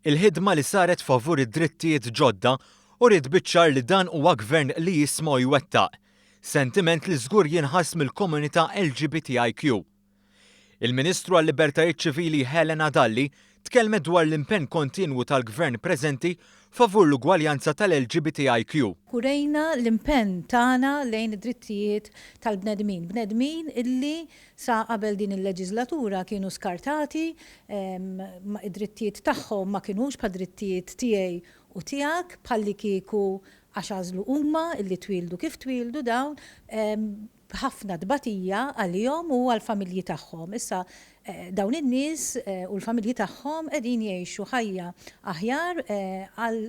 Il-ħidma li saret favur id-drittijiet ġodda u rid biċċar li dan huwa gvern li jisma' jwettaq. Sentiment li żgur jinħass mill-komunità LGBTIQ. Il-Ministru għal-Libertajiet Ċivili Helena Dalli tkellmet dwar l-impenn kontinwu tal-gvern preżenti favur l-ugwaljanza tal-LGBTIQ. Kurejna l-impenn tagħna lejn id-drittijiet tal-bnedmin. Bnedmin illi sa qabel din il-leġislatura kienu skartati, id-drittijiet tagħhom ma kinux bħal drittijiet tiegħi u tiegħek bħalli kieku għax għażlu huma illi twildu kif twildu dawn ħafna dbatija għalihom u għall-familji tagħhom. Issa dawn in-nies u l-familji tagħhom qegħdin jgħixu ħajja aħjar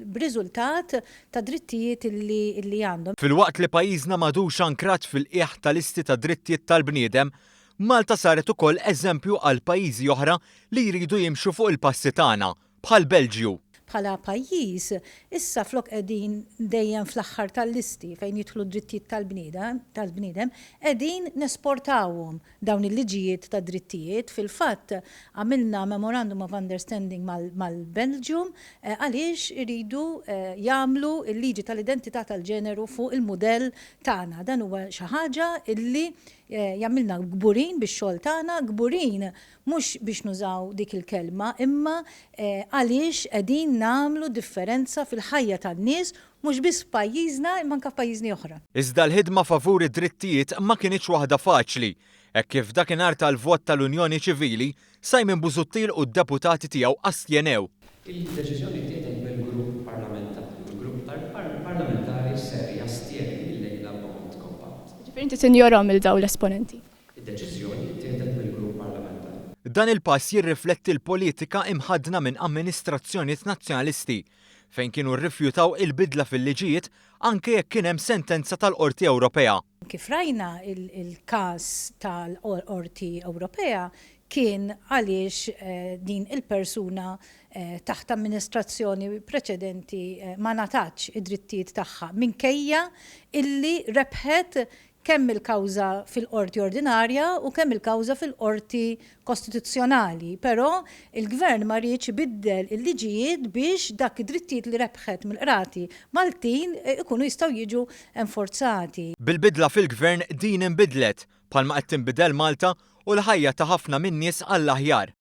b'riżultat ta' drittijiet illi għandhom. Filwaqt li pajjiżna m'għadux ankrat fil-qiegħ tal-listi ta' drittijiet tal-bniedem, Malta saret ukoll eżempju għal pajjiżi oħra li jridu jimxu fuq il-passi tagħna, bħal Belġju. Bħala pajjiż, issa flok qegħdin dejjem fl-aħħar tal-listi fejn jidħlu drittijiet tal-bniedem, qegħdin nesportawhom dawn il-liġijiet ta' drittijiet. Fil-fatt għamilna Memorandum of Understanding mal-Belġium għaliex iridu jagħmlu l-liġi tal-identità tal-ġeneru fuq il-mudell tagħna. Dan huwa xi ħaġa illi jagħmilna gburin bix-xogħol tagħna, gburin mhux biex nużaw dik il-kelma, imma għaliex qegħdin nagħmlu differenza fil-ħajja tan-nies mhux biss f'pajjiżna imma anke f'pajjiżni oħra. Iżda l-ħidma favur id-drittijiet ma kienx waħda faċli, hekk kif dakinhar tal-vot tal-Unjoni Ċivili Simon Busuttil u d-deputati tiegħu astjenew. Il-deċiżjoni tieħdet mill-grupp parlamentari. Il-grupp parlamentari ser jastjeni lejla b'mod kompatt. Inti tinjorhom il-daw l-esponenti. Id-deċiżjoni tieħdet mill-grupp parlamentari. Dan il-pass jirrifletti l-politika imħadna minn amministrazzjonijiet nazzjonalisti fejn kienu rrifjutaw il-bidla fil-liġijiet anke jekk kien hemm sentenza tal-Qorti Ewropea. Kif rajna il-każ tal-Qorti Ewropea kien għaliex din il-persuna taħt amministrazzjoni preċedenti ma natax id-drittijiet tagħha minkejja illi rebħet kemm il-kawża fil-qorti ordinarja u kemm il-kawża fil-qorti kostituzzjonali. Però il-gvern ma rridx ibiddel il-liġijiet biex dak id-drittijiet li rebħet mill-qrati Maltin ikunu jistgħu jiġu enforzati. Bil-bidla fil-gvern din inbidlet bħalma qed tinbidel Malta u l-ħajja ta' ħafna min-nies għall-aħjar.